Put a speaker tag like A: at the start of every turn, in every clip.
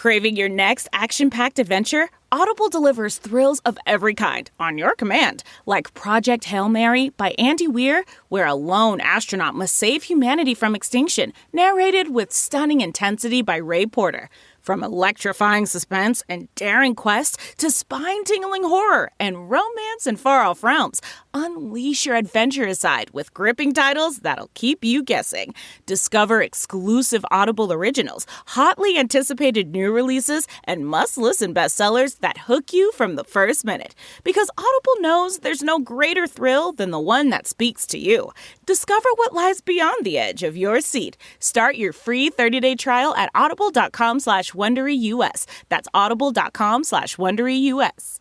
A: Craving your next action-packed adventure? Audible delivers thrills of every kind on your command, like Project Hail Mary by Andy Weir, where a lone astronaut must save humanity from extinction, narrated with stunning intensity by Ray Porter. From electrifying suspense and daring quest to spine-tingling horror and romance in far-off realms, unleash your adventurous side with gripping titles that'll keep you guessing. Discover exclusive Audible originals, hotly anticipated new releases, and must-listen bestsellers that hook you from the first minute. Because Audible knows there's no greater thrill than the one that speaks to you. Discover what lies beyond the edge of your seat. Start your free 30-day trial at audible.com/WonderyUS. That's audible.com/WonderyUS.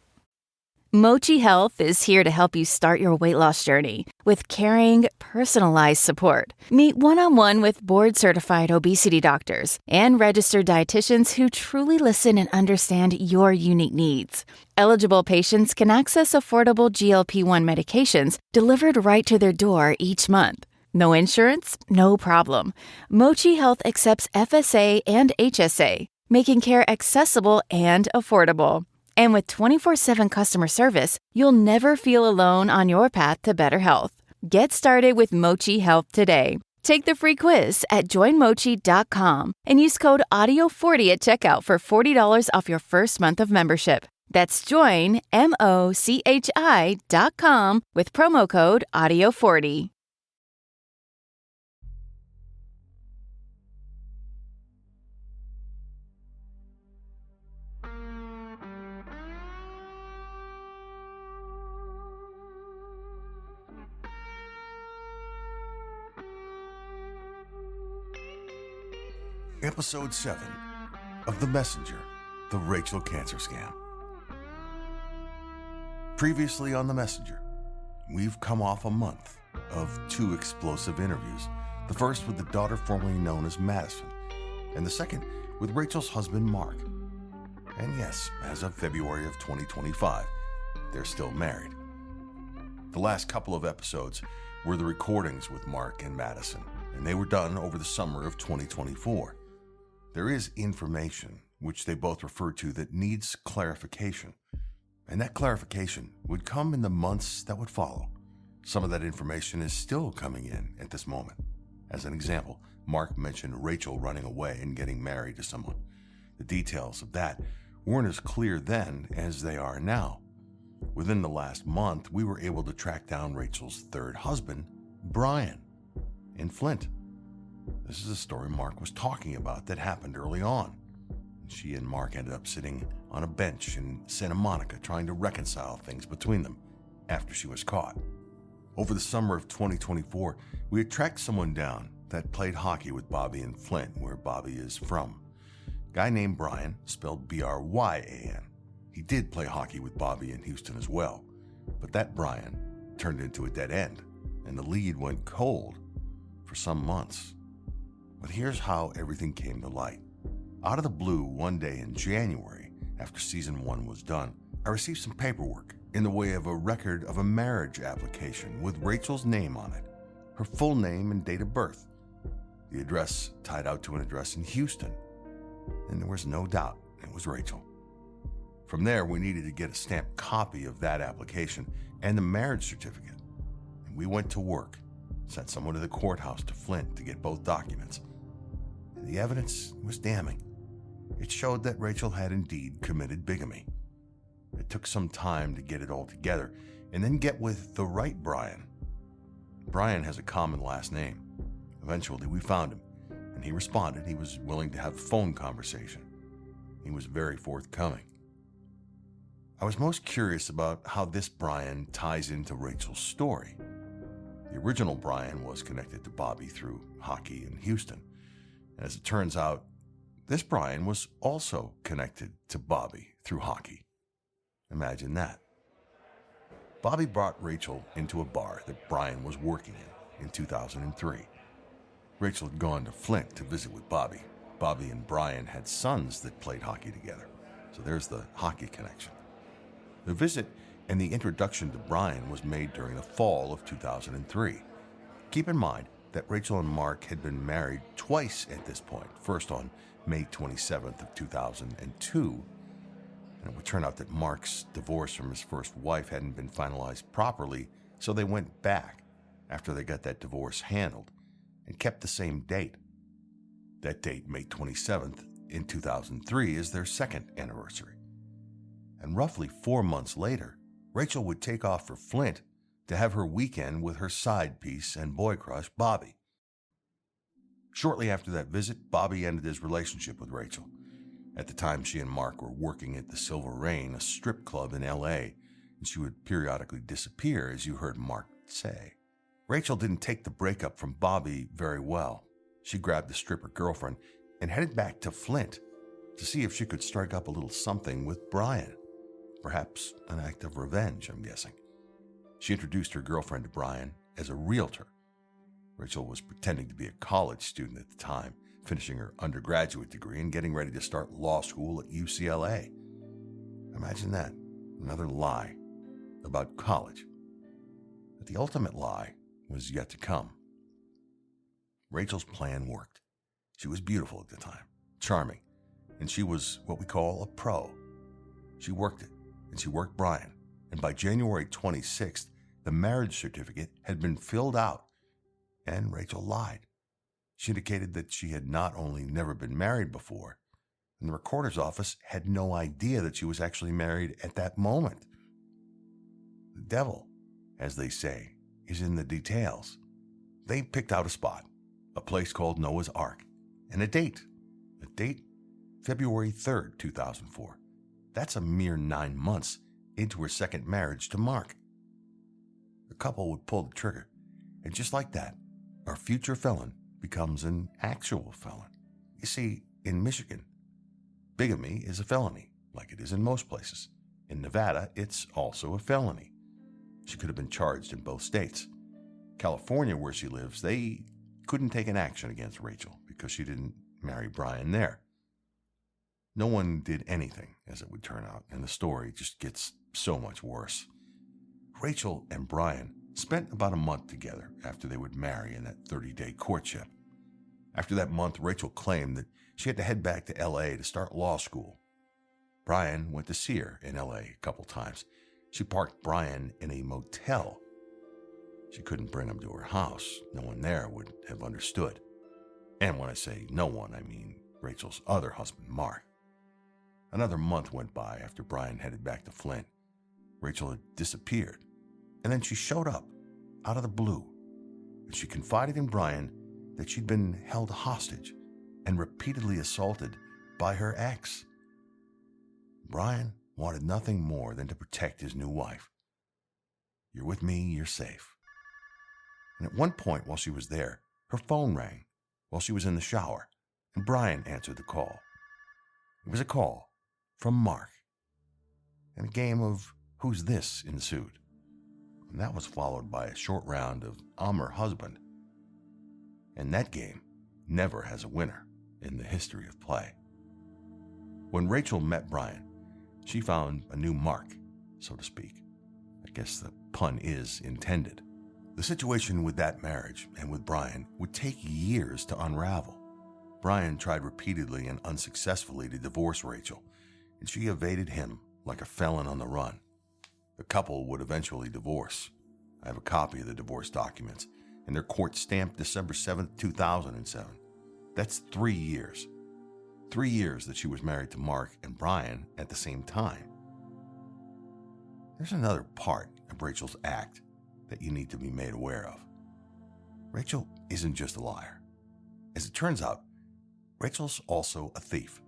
B: Mochi Health is here to help you start your weight loss journey with caring, personalized support. Meet one-on-one with board-certified obesity doctors and registered dietitians who truly listen and understand your unique needs. Eligible patients can access affordable GLP-1 medications delivered right to their door each month. No insurance? No problem. Mochi Health accepts FSA and HSA, making care accessible and affordable. And with 24/7 customer service, you'll never feel alone on your path to better health. Get started with Mochi Health today. Take the free quiz at joinmochi.com and use code AUDIO40 at checkout for $40 off your first month of membership. That's joinmochi.com with promo code AUDIO40.
C: Episode 7 of The Messenger, the Rachel Cancer Scam. Previously on The Messenger, we've come off a month of 2 explosive interviews. The first with the daughter formerly known as Madison, and the second with Rachel's husband, Mark. And yes, as of February of 2025, they're still married. The last couple of episodes were the recordings with Mark and Madison, and they were done over the summer of 2024. There is information, which they both refer to, that needs clarification. And that clarification would come in the months that would follow. Some of that information is still coming in at this moment. As an example, Mark mentioned Rachel running away and getting married to someone. The details of that weren't as clear then as they are now. Within the last month, we were able to track down Rachel's third husband, Brian, in Flint. This is a story Mark was talking about that happened early on. She and Mark ended up sitting on a bench in Santa Monica trying to reconcile things between them after she was caught. Over the summer of 2024, we had tracked someone down that played hockey with Bobby in Flint, where Bobby is from. A guy named Brian, spelled Bryan. He did play hockey with Bobby in Houston as well, but that Brian turned into a dead end, and the lead went cold for some months. But here's how everything came to light. Out of the blue, one day in January, after season 1 was done, I received some paperwork in the way of a record of a marriage application with Rachel's name on it, her full name and date of birth. The address tied out to an address in Houston, and there was no doubt it was Rachel. From there, we needed to get a stamped copy of that application and the marriage certificate, and we went to work, sent someone to the courthouse to Flint to get both documents. The evidence was damning. It showed that Rachel had indeed committed bigamy. It took some time to get it all together and then get with the right Brian. Brian has a common last name. Eventually, we found him, and he responded he was willing to have a phone conversation. He was very forthcoming. I was most curious about how this Brian ties into Rachel's story. The original Brian was connected to Bobby through hockey in Houston. As it turns out, this Brian was also connected to Bobby through hockey. Imagine that. Bobby brought Rachel into a bar that Brian was working in 2003. Rachel had gone to Flint to visit with Bobby. Bobby and Brian had sons that played hockey together, so there's the hockey connection. The visit and the introduction to Brian was made during the fall of 2003. Keep in mind that Rachel and Mark had been married twice at this point, first on May 27th of 2002, and it would turn out that Mark's divorce from his first wife hadn't been finalized properly, so they went back after they got that divorce handled and kept the same date. That date, May 27th in 2003, is their second anniversary. And roughly 4 months later, Rachel would take off for Flint to have her weekend with her side piece and boy crush, Bobby. Shortly after that visit, Bobby ended his relationship with Rachel. At the time, she and Mark were working at the Silver Rain, a strip club in L.A., and she would periodically disappear, as you heard Mark say. Rachel didn't take the breakup from Bobby very well. She grabbed the stripper girlfriend and headed back to Flint to see if she could strike up a little something with Brian. Perhaps an act of revenge, I'm guessing. She introduced her girlfriend to Brian as a realtor. Rachel was pretending to be a college student at the time, finishing her undergraduate degree and getting ready to start law school at UCLA. Imagine that, another lie about college. But the ultimate lie was yet to come. Rachel's plan worked. She was beautiful at the time, charming, and she was what we call a pro. She worked it, and she worked Brian, and by January 26th, the marriage certificate had been filled out, and Rachel lied. She indicated that she had not only never been married before, and the recorder's office had no idea that she was actually married at that moment. The devil, as they say, is in the details. They picked out a spot, a place called Noah's Ark, and a date, February 3rd, 2004. That's a mere 9 months into her second marriage to Mark. The couple would pull the trigger, and just like that, our future felon becomes an actual felon. You see, in Michigan, bigamy is a felony, like it is in most places. In Nevada, it's also a felony. She could have been charged in both states. California, where she lives, they couldn't take an action against Rachel because she didn't marry Brian there. No one did anything, as it would turn out, and the story just gets so much worse. Rachel and Brian spent about a month together after they would marry in that 30-day courtship. After that month, Rachel claimed that she had to head back to L.A. to start law school. Brian went to see her in L.A. a couple times. She parked Brian in a motel. She couldn't bring him to her house. No one there would have understood. And when I say no one, I mean Rachel's other husband, Mark. Another month went by after Brian headed back to Flint. Rachel had disappeared, and then she showed up out of the blue. And she confided in Brian that she'd been held hostage and repeatedly assaulted by her ex. Brian wanted nothing more than to protect his new wife. You're with me, you're safe. And at one point while she was there, her phone rang while she was in the shower, and Brian answered the call. It was a call from Mark. And a game of Who's This ensued. And that was followed by a short round of I'm her husband. And that game never has a winner in the history of play. When Rachel met Brian, she found a new Mark, so to speak. I guess the pun is intended. The situation with that marriage and with Brian would take years to unravel. Brian tried repeatedly and unsuccessfully to divorce Rachel, and she evaded him like a felon on the run. The couple would eventually divorce. I have a copy of the divorce documents, and they're court-stamped December 7th, 2007. That's 3 years. 3 years that she was married to Mark and Brian at the same time. There's another part of Rachel's act that you need to be made aware of. Rachel isn't just a liar. As it turns out, Rachel's also a thief.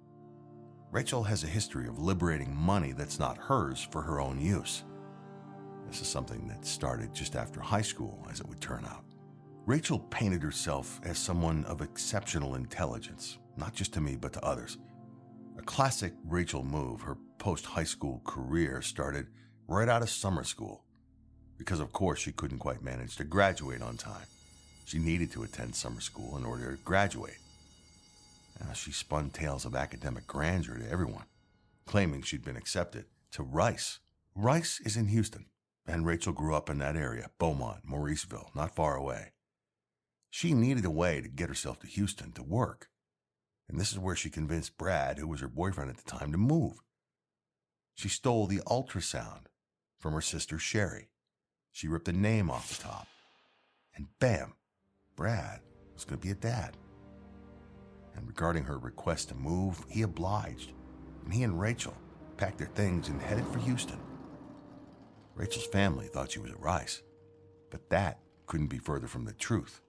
C: Rachel has a history of liberating money that's not hers for her own use. This is something that started just after high school, as it would turn out. Rachel painted herself as someone of exceptional intelligence, not just to me, but to others. A classic Rachel move, her post-high school career started right out of summer school, because of course she couldn't quite manage to graduate on time. She needed to attend summer school in order to graduate. She spun tales of academic grandeur to everyone, claiming she'd been accepted to Rice. Rice is in Houston, and Rachel grew up in that area, Beaumont, Mauriceville, not far away. She needed a way to get herself to Houston to work. And this is where she convinced Brad, who was her boyfriend at the time, to move. She stole the ultrasound from her sister Sherry. She ripped a name off the top. And bam, Brad was going to be a dad. And regarding her request to move, he obliged. And he and Rachel packed their things and headed for Houston. Rachel's family thought she was at Rice, but that couldn't be further from the truth.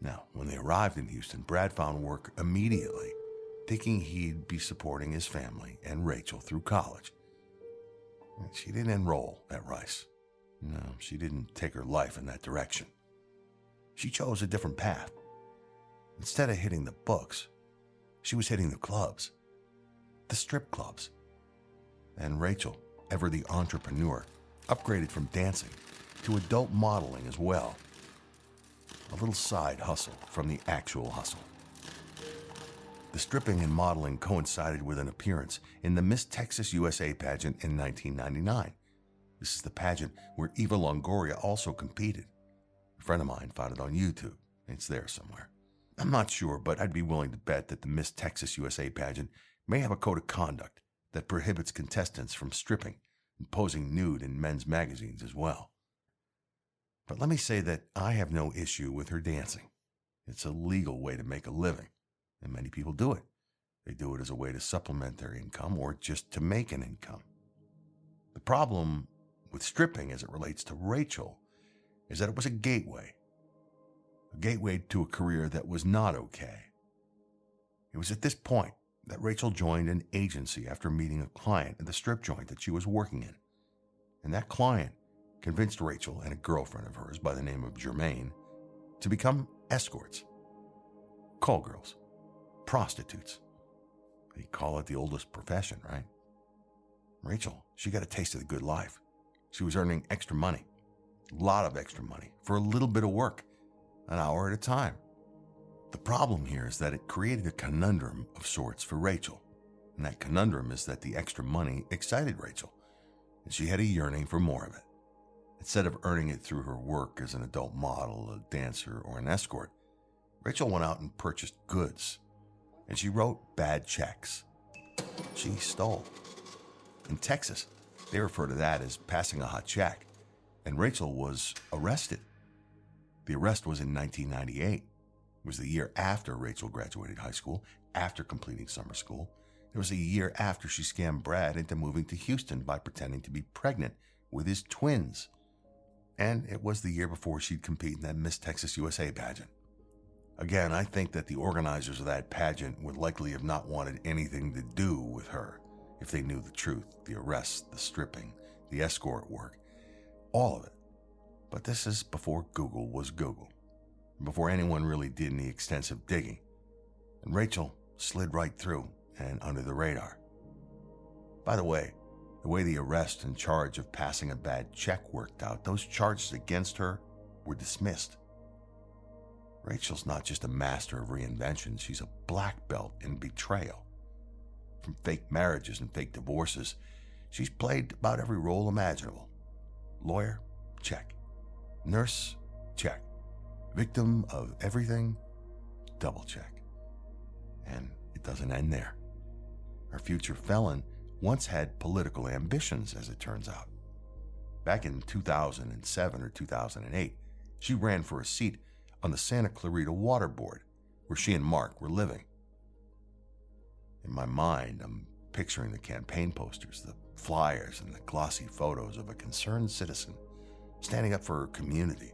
C: Now, when they arrived in Houston, Brad found work immediately, thinking he'd be supporting his family and Rachel through college. She didn't enroll at Rice. No, she didn't take her life in that direction. She chose a different path. Instead of hitting the books, she was hitting the clubs, the strip clubs. And Rachel, ever the entrepreneur, upgraded from dancing to adult modeling as well. A little side hustle from the actual hustle. The stripping and modeling coincided with an appearance in the Miss Texas USA pageant in 1999. This is the pageant where Eva Longoria also competed. A friend of mine found it on YouTube. It's there somewhere. I'm not sure, but I'd be willing to bet that the Miss Texas USA pageant may have a code of conduct that prohibits contestants from stripping and posing nude in men's magazines as well. But let me say that I have no issue with her dancing. It's a legal way to make a living, and many people do it. They do it as a way to supplement their income or just to make an income. The problem with stripping as it relates to Rachel is that it was a gateway to a career that was not okay. It was at this point that Rachel joined an agency after meeting a client at the strip joint that she was working in. And that client convinced Rachel and a girlfriend of hers by the name of Jermaine to become escorts, call girls, prostitutes. They call it the oldest profession, right? Rachel, she got a taste of the good life. She was earning extra money, a lot of extra money, for a little bit of work, an hour at a time. The problem here is that it created a conundrum of sorts for Rachel. And that conundrum is that the extra money excited Rachel, and she had a yearning for more of it. Instead of earning it through her work as an adult model, a dancer, or an escort, Rachel went out and purchased goods, and she wrote bad checks. She stole. In Texas, they refer to that as passing a hot check, and Rachel was arrested. The arrest was in 1998. It was the year after Rachel graduated high school, after completing summer school. It was a year after she scammed Brad into moving to Houston by pretending to be pregnant with his twins. And it was the year before she'd compete in that Miss Texas USA pageant. Again, I think that the organizers of that pageant would likely have not wanted anything to do with her if they knew the truth, the arrests, the stripping, the escort work, all of it. But this is before Google was Google, before anyone really did any extensive digging. And Rachel slid right through and under the radar. By the way the arrest and charge of passing a bad check worked out, those charges against her were dismissed. Rachel's not just a master of reinvention, she's a black belt in betrayal. From fake marriages and fake divorces, she's played about every role imaginable. Lawyer? Check. Nurse? Check. Victim of everything? Double check. And it doesn't end there. Our future felon once had political ambitions, as it turns out. Back in 2007 or 2008, she ran for a seat on the Santa Clarita Water Board, where she and Mark were living. In my mind, I'm picturing the campaign posters, the flyers, and the glossy photos of a concerned citizen standing up for her community,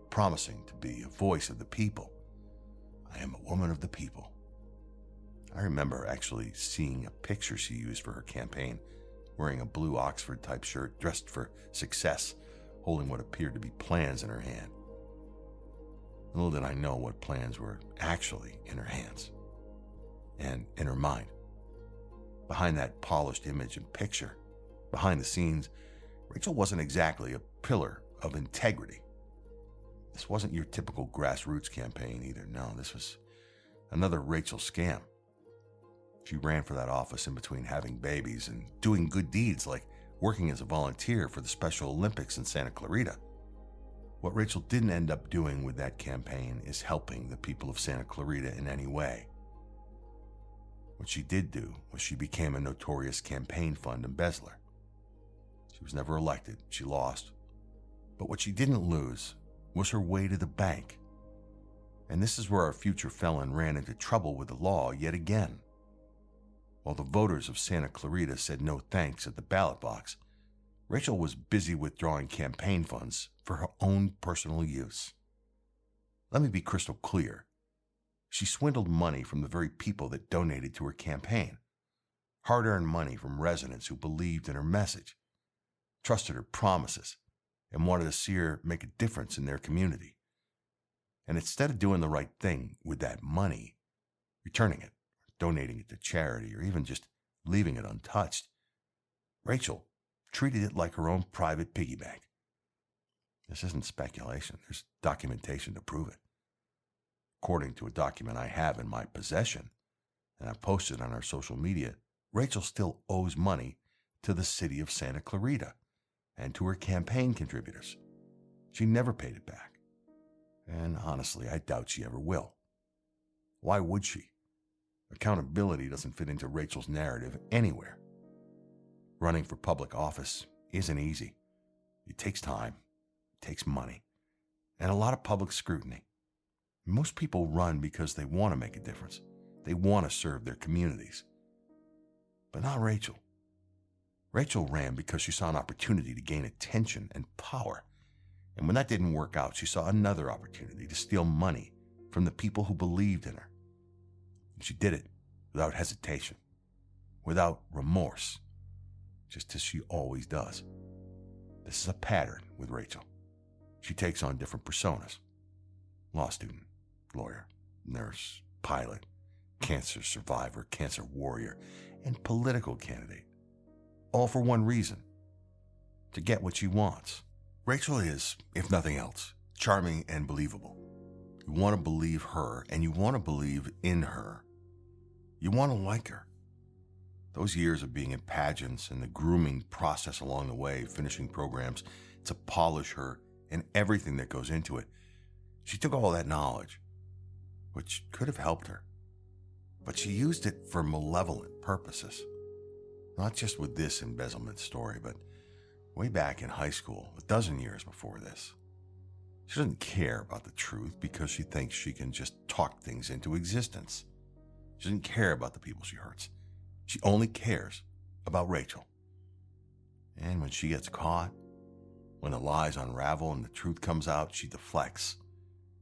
C: promising to be a voice of the people. I am a woman of the people. I remember actually seeing a picture she used for her campaign, wearing a blue Oxford-type shirt, dressed for success, holding what appeared to be plans in her hand. Little did I know what plans were actually in her hands and in her mind. Behind that polished image and picture, behind the scenes, Rachel wasn't exactly a pillar of integrity. This wasn't your typical grassroots campaign either. No, this was another Rachel scam. She ran for that office in between having babies and doing good deeds like working as a volunteer for the Special Olympics in Santa Clarita. What Rachel didn't end up doing with that campaign is helping the people of Santa Clarita in any way. What she did do was she became a notorious campaign fund embezzler. She was never elected, she lost. But what she didn't lose was her way to the bank. And this is where our future felon ran into trouble with the law yet again. While the voters of Santa Clarita said no thanks at the ballot box, Rachel was busy withdrawing campaign funds for her own personal use. Let me be crystal clear. She swindled money from the very people that donated to her campaign. Hard-earned money from residents who believed in her message, trusted her promises, and wanted to see her make a difference in their community. And instead of doing the right thing with that money, returning it, donating it to charity, or even just leaving it untouched, Rachel treated it like her own private piggy bank. This isn't speculation. There's documentation to prove it. According to a document I have in my possession, and I posted on our social media, Rachel still owes money to the city of Santa Clarita and to her campaign contributors. She never paid it back. And honestly, I doubt she ever will. Why would she? Accountability doesn't fit into Rachel's narrative anywhere. Running for public office isn't easy. It takes time, it takes money, and a lot of public scrutiny. Most people run because they want to make a difference. They want to serve their communities. But not Rachel. Rachel ran because she saw an opportunity to gain attention and power. And when that didn't work out, she saw another opportunity to steal money from the people who believed in her. And she did it without hesitation, without remorse, just as she always does. This is a pattern with Rachel. She takes on different personas. Law student, lawyer, nurse, pilot, cancer survivor, cancer warrior, and political candidate. All for one reason: to get what she wants. Rachel is, if nothing else, charming and believable. You want to believe her, and you want to believe in her. You want to like her. Those years of being in pageants and the grooming process along the way, finishing programs to polish her and everything that goes into it, she took all that knowledge, which could have helped her, but she used it for malevolent purposes. Not just with this embezzlement story, but way back in high school, a dozen years before this. She doesn't care about the truth because she thinks she can just talk things into existence. She doesn't care about the people she hurts. She only cares about Rachel. And when she gets caught, when the lies unravel and the truth comes out, she deflects.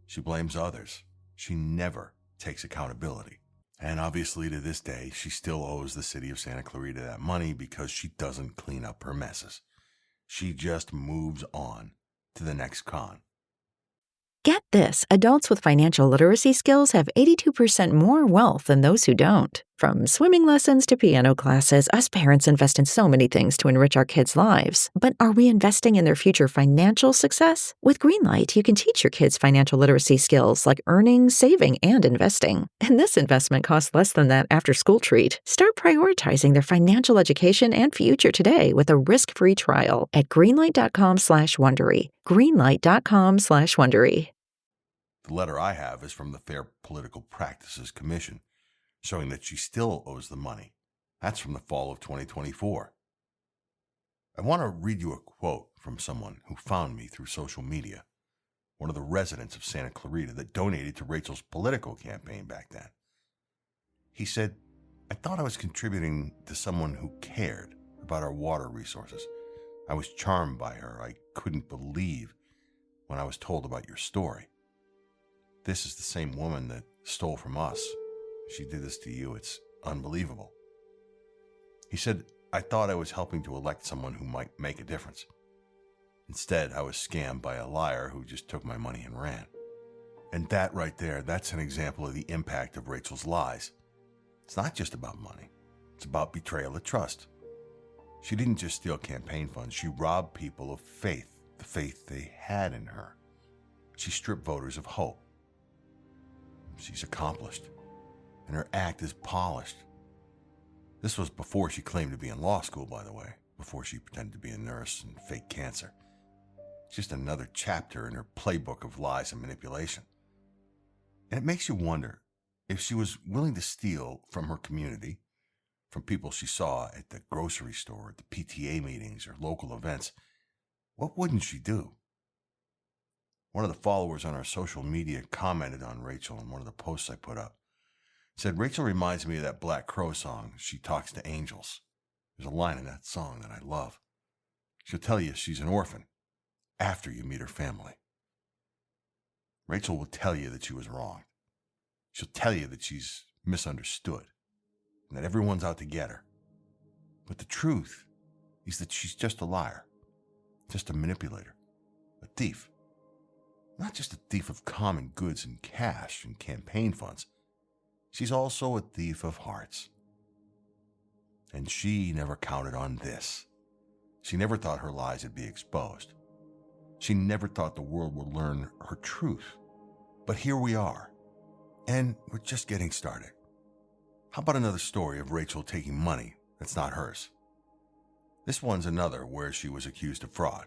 C: She blames others. She never takes accountability. And obviously to this day, she still owes the city of Santa Clarita that money because she doesn't clean up her messes. She just moves on to the next con.
D: Get this, adults with financial literacy skills have 82% more wealth than those who don't. From swimming lessons to piano classes, us parents invest in so many things to enrich our kids' lives. But are we investing in their future financial success? With Greenlight, you can teach your kids financial literacy skills like earning, saving, and investing. And this investment costs less than that after-school treat. Start prioritizing their financial education and future today with a risk-free trial at greenlight.com/Wondery. greenlight.com/Wondery.
C: The letter I have is from the Fair Political Practices Commission, showing that she still owes the money. That's from the fall of 2024. I want to read you a quote from someone who found me through social media, one of the residents of Santa Clarita that donated to Rachel's political campaign back then. He said, "I thought I was contributing to someone who cared about our water resources. I was charmed by her. I couldn't believe when I was told about your story. This is the same woman that stole from us. She did this to you. It's unbelievable." He said, "I thought I was helping to elect someone who might make a difference. Instead, I was scammed by a liar who just took my money and ran." And that right there, that's an example of the impact of Rachel's lies. It's not just about money. It's about betrayal of trust. She didn't just steal campaign funds. She robbed people of faith, the faith they had in her. She stripped voters of hope. She's accomplished, and her act is polished. This was before she claimed to be in law school, by the way, before she pretended to be a nurse and fake cancer. It's just another chapter in her playbook of lies and manipulation. And it makes you wonder, if she was willing to steal from her community, from people she saw at the grocery store, at the PTA meetings, or local events, what wouldn't she do? One of the followers on our social media commented on Rachel in one of the posts I put up. Said, Rachel reminds me of that Black Crow song, She Talks to Angels. There's a line in that song that I love. She'll tell you she's an orphan after you meet her family. Rachel will tell you that she was wronged. She'll tell you that she's misunderstood and that everyone's out to get her. But the truth is that she's just a liar, just a manipulator, a thief. Not just a thief of common goods and cash and campaign funds. She's also a thief of hearts. And she never counted on this. She never thought her lies would be exposed. She never thought the world would learn her truth. But here we are, and we're just getting started. How about another story of Rachel taking money that's not hers? This one's another where she was accused of fraud.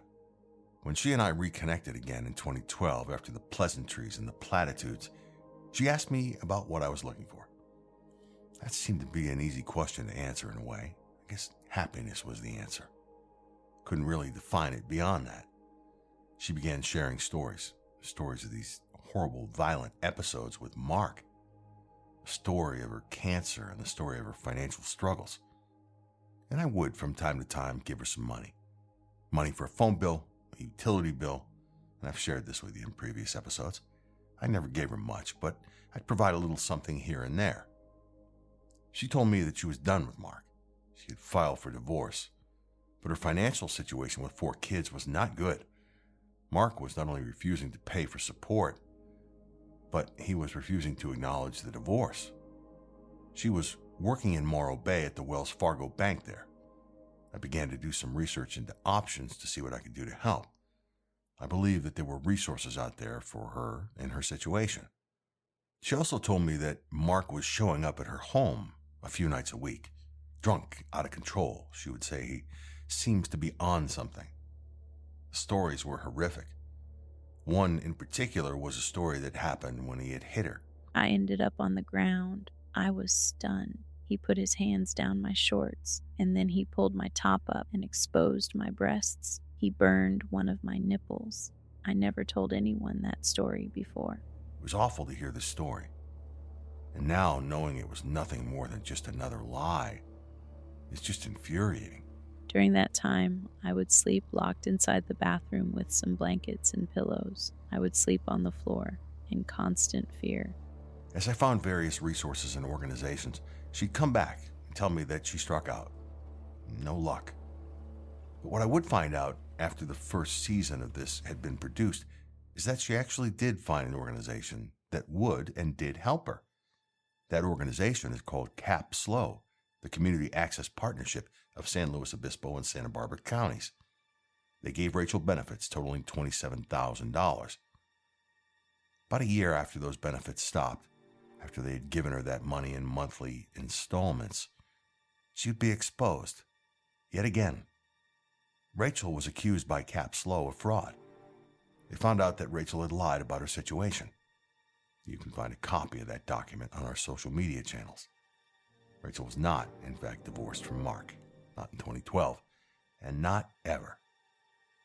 C: When she and I reconnected again in 2012 after the pleasantries and the platitudes, she asked me about what I was looking for. That seemed to be an easy question to answer in a way. I guess happiness was the answer. Couldn't really define it beyond that. She began sharing stories of these horrible, violent episodes with Mark. The story of her cancer and the story of her financial struggles. And I would, from time to time, give her some money. Money for a phone bill, a utility bill, and I've shared this with you in previous episodes. I never gave her much, but I'd provide a little something here and there. She told me that she was done with Mark. She had filed for divorce, but her financial situation with 4 kids was not good. Mark was not only refusing to pay for support, but he was refusing to acknowledge the divorce. She was working in Morro Bay at the Wells Fargo bank there. I began to do some research into options to see what I could do to help. I believed that there were resources out there for her in her situation. She also told me that Mark was showing up at her home a few nights a week, drunk, out of control. She would say he seems to be on something. The stories were horrific. One in particular was a story that happened when he had hit her.
E: I ended up on the ground. I was stunned. He put his hands down my shorts, and then he pulled my top up and exposed my breasts. He burned one of my nipples. I never told anyone that story before.
C: It was awful to hear this story. And now, knowing it was nothing more than just another lie, is just infuriating.
E: During that time, I would sleep locked inside the bathroom with some blankets and pillows. I would sleep on the floor in constant fear.
C: As I found various resources and organizations, she'd come back and tell me that she struck out. No luck. But what I would find out after the first season of this had been produced is that she actually did find an organization that would and did help her. That organization is called CAP SLOW, the Community Access Partnership of San Luis Obispo and Santa Barbara counties. They gave Rachel benefits totaling $27,000. About a year after those benefits stopped, after they had given her that money in monthly installments, she would be exposed. Yet again, Rachel was accused by CAP SLOW of fraud. They found out that Rachel had lied about her situation. You can find a copy of that document on our social media channels. Rachel was not, in fact, divorced from Mark, not in 2012, and not ever.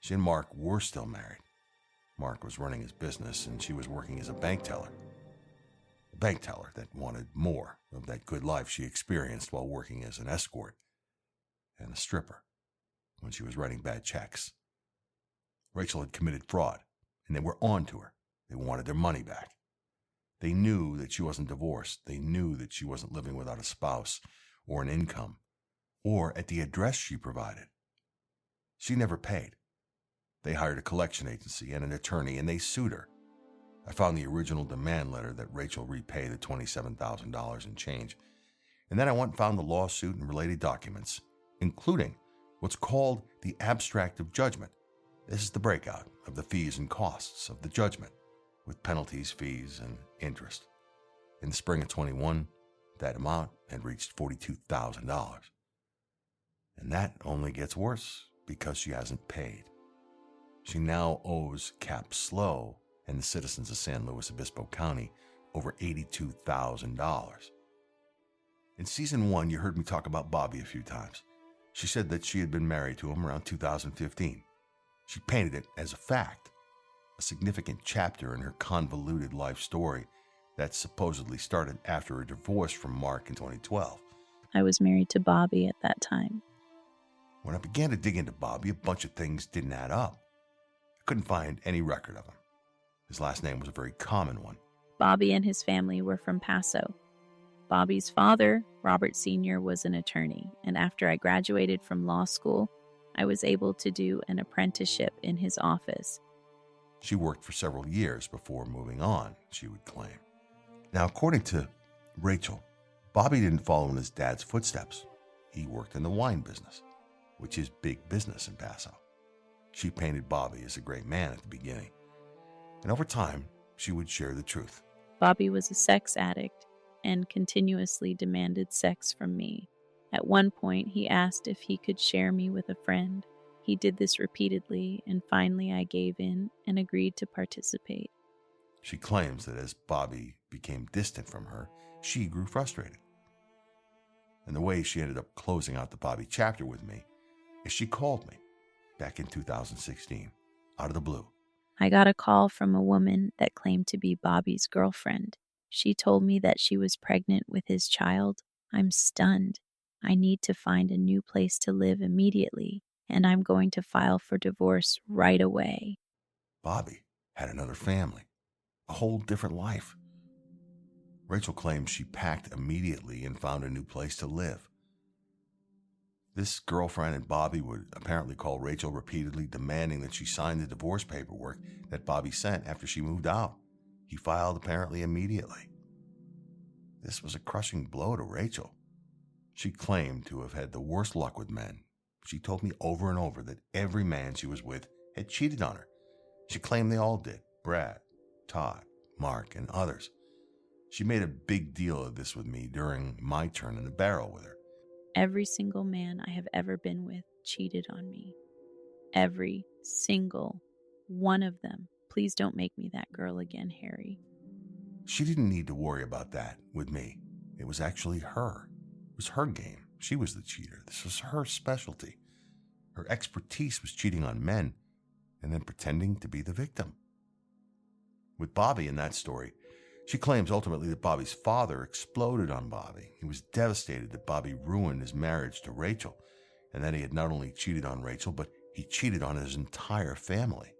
C: She and Mark were still married. Mark was running his business and she was working as a bank teller. A bank teller that wanted more of that good life she experienced while working as an escort and a stripper when she was writing bad checks. Rachel had committed fraud, and they were on to her. They wanted their money back. They knew that she wasn't divorced. They knew that she wasn't living without a spouse or an income, or at the address she provided. She never paid. They hired a collection agency and an attorney, and they sued her. I found the original demand letter that Rachel repay the $27,000 and change, and then I went and found the lawsuit and related documents, including what's called the abstract of judgment. This is the breakout of the fees and costs of the judgment, with penalties, fees, and interest. In the spring of 21, that amount had reached $42,000. And that only gets worse because she hasn't paid. She now owes CAP SLOW and the citizens of San Luis Obispo County over $82,000. In season 1, you heard me talk about Bobby a few times. She said that she had been married to him around 2015. She painted it as a fact, a significant chapter in her convoluted life story that supposedly started after her divorce from Mark in 2012.
E: I was married to Bobby at that time.
C: When I began to dig into Bobby, a bunch of things didn't add up. I couldn't find any record of him. His last name was a very common one.
E: Bobby and his family were from Paso. Bobby's father, Robert Sr., was an attorney, and after I graduated from law school, I was able to do an apprenticeship in his office.
C: She worked for several years before moving on, she would claim. Now, according to Rachel, Bobby didn't follow in his dad's footsteps. He worked in the wine business, which is big business in Paso. She painted Bobby as a great man at the beginning, and over time, she would share the truth.
E: Bobby was a sex addict and continuously demanded sex from me. At one point, he asked if he could share me with a friend. He did this repeatedly, and finally I gave in and agreed to participate.
C: She claims that as Bobby became distant from her, she grew frustrated. And the way she ended up closing out the Bobby chapter with me is she called me back in 2016, out of the blue.
E: I got a call from a woman that claimed to be Bobby's girlfriend. She told me that she was pregnant with his child. I'm stunned. I need to find a new place to live immediately, and I'm going to file for divorce right away.
C: Bobby had another family, a whole different life. Rachel claims she packed immediately and found a new place to live. This girlfriend and Bobby would apparently call Rachel repeatedly, demanding that she sign the divorce paperwork that Bobby sent after she moved out. He filed apparently immediately. This was a crushing blow to Rachel. She claimed to have had the worst luck with men. She told me over and over that every man she was with had cheated on her. She claimed they all did. Brad, Todd, Mark, and others. She made a big deal of this with me during my turn in the barrel with her.
E: Every single man I have ever been with cheated on me. Every single one of them. Please don't make me that girl again, Harry.
C: She didn't need to worry about that with me. It was actually her. It was her game. She was the cheater. This was her specialty. Her expertise was cheating on men and then pretending to be the victim. With Bobby in that story, she claims ultimately that Bobby's father exploded on Bobby. He was devastated that Bobby ruined his marriage to Rachel, and that he had not only cheated on Rachel, but he cheated on his entire family.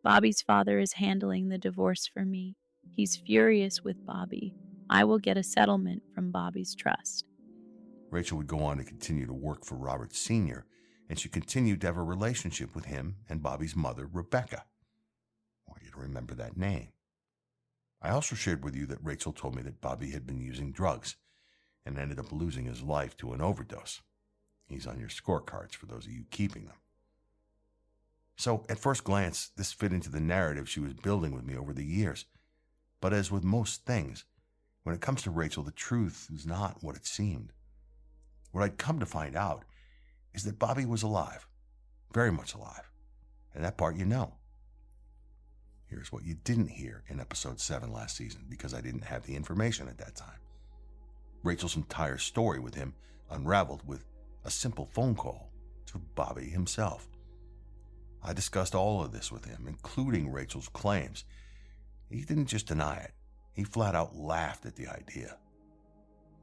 E: Bobby's father is handling the divorce for me. He's furious with Bobby. I will get a settlement from Bobby's trust.
C: Rachel would go on to continue to work for Robert Sr., and she continued to have a relationship with him and Bobby's mother, Rebecca. I want you to remember that name. I also shared with you that Rachel told me that Bobby had been using drugs and ended up losing his life to an overdose. He's on your scorecards for those of you keeping them. So, at first glance, this fit into the narrative she was building with me over the years. But as with most things, when it comes to Rachel, the truth is not what it seemed. What I'd come to find out is that Bobby was alive, very much alive, and that part you know. Here's what you didn't hear in episode 7 last season, because I didn't have the information at that time. Rachel's entire story with him unraveled with a simple phone call to Bobby himself. I discussed all of this with him, including Rachel's claims. He didn't just deny it. He flat out laughed at the idea.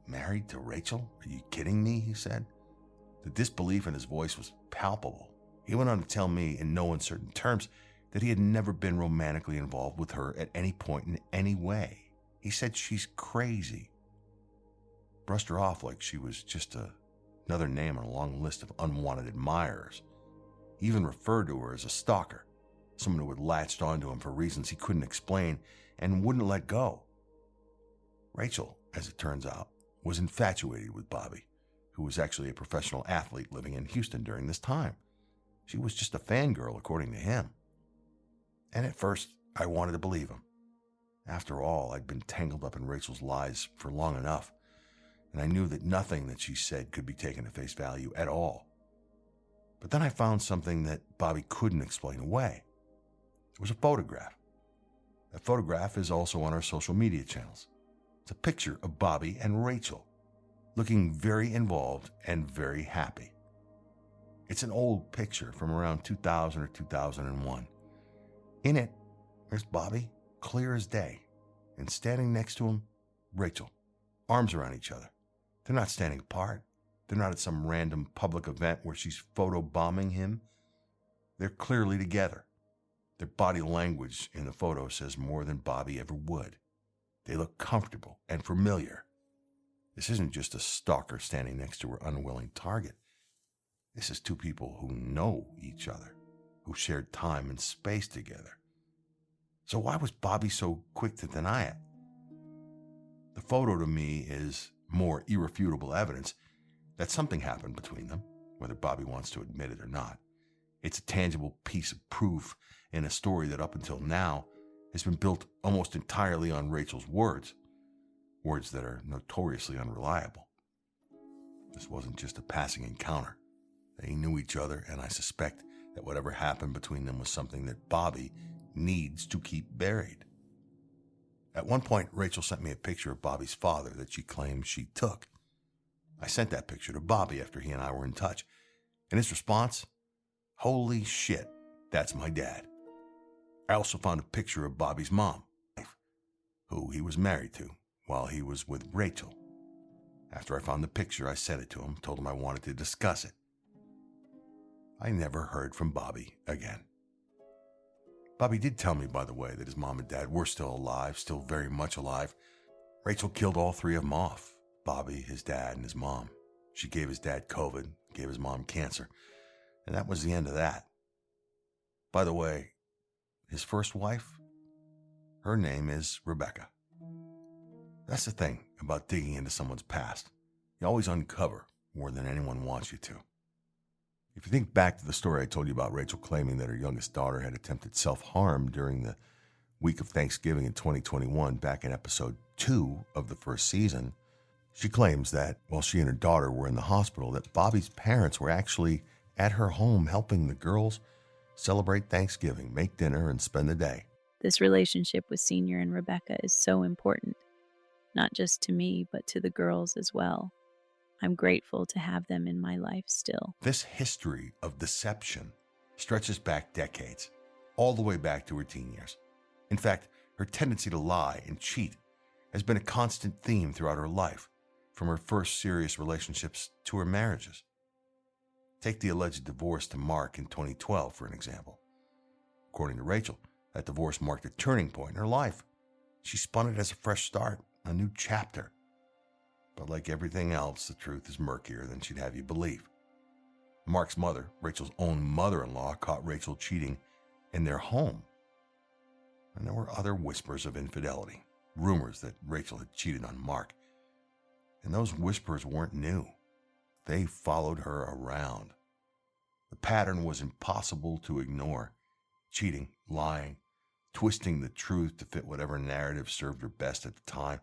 C: Married to Rachel? Are you kidding me? He said. The disbelief in his voice was palpable. He went on to tell me in no uncertain terms that he had never been romantically involved with her at any point in any way. He said she's crazy. Brushed her off like she was just another name on a long list of unwanted admirers. He even referred to her as a stalker, someone who had latched onto him for reasons he couldn't explain and wouldn't let go. Rachel, as it turns out, was infatuated with Bobby, who was actually a professional athlete living in Houston during this time. She was just a fangirl, according to him. And at first, I wanted to believe him. After all, I'd been tangled up in Rachel's lies for long enough, and I knew that nothing that she said could be taken at face value at all. But then I found something that Bobby couldn't explain away. It was a photograph. That photograph is also on our social media channels. It's a picture of Bobby and Rachel, looking very involved and very happy. It's an old picture from around 2000 or 2001. In it, there's Bobby, clear as day, and standing next to him, Rachel, arms around each other. They're not standing apart. They're not at some random public event where she's photobombing him. They're clearly together. Their body language in the photo says more than Bobby ever would. They look comfortable and familiar. This isn't just a stalker standing next to her unwilling target. This is two people who know each other, who shared time and space together. So why was Bobby so quick to deny it? The photo to me is more irrefutable evidence that something happened between them, whether Bobby wants to admit it or not. It's a tangible piece of proof in a story that up until now has been built almost entirely on Rachel's words that are notoriously unreliable. This wasn't just a passing encounter. They knew each other, and I suspect that whatever happened between them was something that Bobby needs to keep buried. At one point, Rachel sent me a picture of Bobby's father that she claimed she took. I sent that picture to Bobby after he and I were in touch, and his response, "Holy shit, that's my dad." I also found a picture of Bobby's mom, who he was married to while he was with Rachel. After I found the picture, I sent it to him, told him I wanted to discuss it. I never heard from Bobby again. Bobby did tell me, by the way, that his mom and dad were still alive, still very much alive. Rachel killed all three of them off, Bobby, his dad, and his mom. She gave his dad COVID, gave his mom cancer, and that was the end of that. By the way, his first wife, her name is Rebecca. That's the thing about digging into someone's past. You always uncover more than anyone wants you to. If you think back to the story I told you about Rachel claiming that her youngest daughter had attempted self-harm during the week of Thanksgiving in 2021, back in episode 2 of the first season, she claims that while she and her daughter were in the hospital, that Bobby's parents were actually at her home helping the girls celebrate Thanksgiving, make dinner, and spend the day.
E: This relationship with Senior and Rebecca is so important, not just to me, but to the girls as well. I'm grateful to have them in my life still.
C: This history of deception stretches back decades, all the way back to her teen years. In fact, her tendency to lie and cheat has been a constant theme throughout her life, from her first serious relationships to her marriages. Take the alleged divorce to Mark in 2012, for an example. According to Rachel, that divorce marked a turning point in her life. She spun it as a fresh start, a new chapter. But like everything else, the truth is murkier than she'd have you believe. Mark's mother, Rachel's own mother-in-law, caught Rachel cheating in their home. And there were other whispers of infidelity, rumors that Rachel had cheated on Mark. And those whispers weren't new. They followed her around. The pattern was impossible to ignore. Cheating, lying, twisting the truth to fit whatever narrative served her best at the time.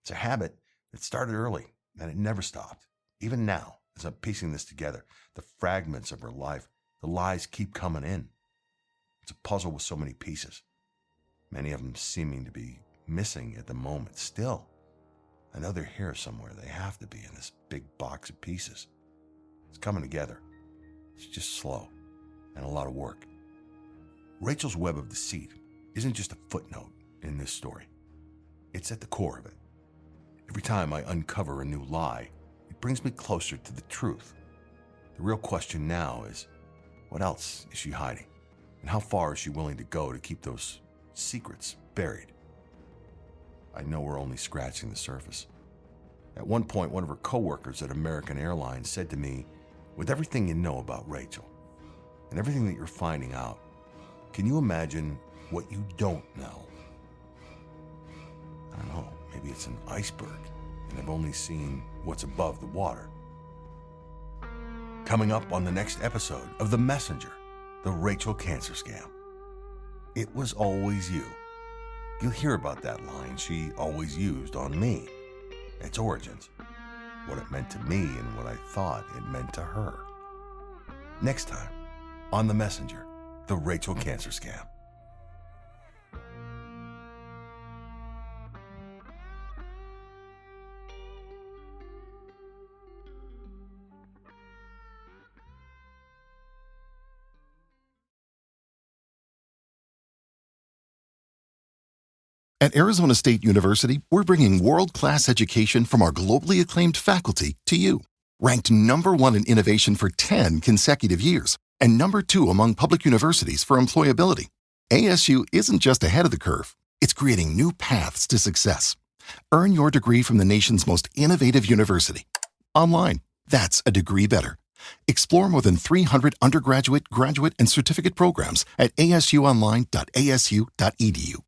C: It's a habit that started early, and it never stopped. Even now, as I'm piecing this together, the fragments of her life, the lies keep coming in. It's a puzzle with so many pieces, many of them seeming to be missing at the moment. Still, I know they're here somewhere. They have to be in this big box of pieces. It's coming together. It's just slow and a lot of work. Rachel's web of deceit isn't just a footnote in this story. It's at the core of it. Every time I uncover a new lie, it brings me closer to the truth. The real question now is, what else is she hiding? And how far is she willing to go to keep those secrets buried? I know we're only scratching the surface. At one point, one of her coworkers at American Airlines said to me, "With everything you know about Rachel and everything that you're finding out, can you imagine what you don't know?" I don't know, maybe it's an iceberg, and I've only seen what's above the water. Coming up on the next episode of The Messenger, the Rachel cancer scam. It was always you. You'll hear about that line she always used on me, its origins, what it meant to me, and what I thought it meant to her. Next time on The Messenger, the Rachel cancer scam.
F: At Arizona State University, we're bringing world-class education from our globally acclaimed faculty to you. Ranked #1 in innovation for 10 consecutive years and #2 among public universities for employability. ASU isn't just ahead of the curve, it's creating new paths to success. Earn your degree from the nation's most innovative university. Online, that's a degree better. Explore more than 300 undergraduate, graduate, and certificate programs at asuonline.asu.edu.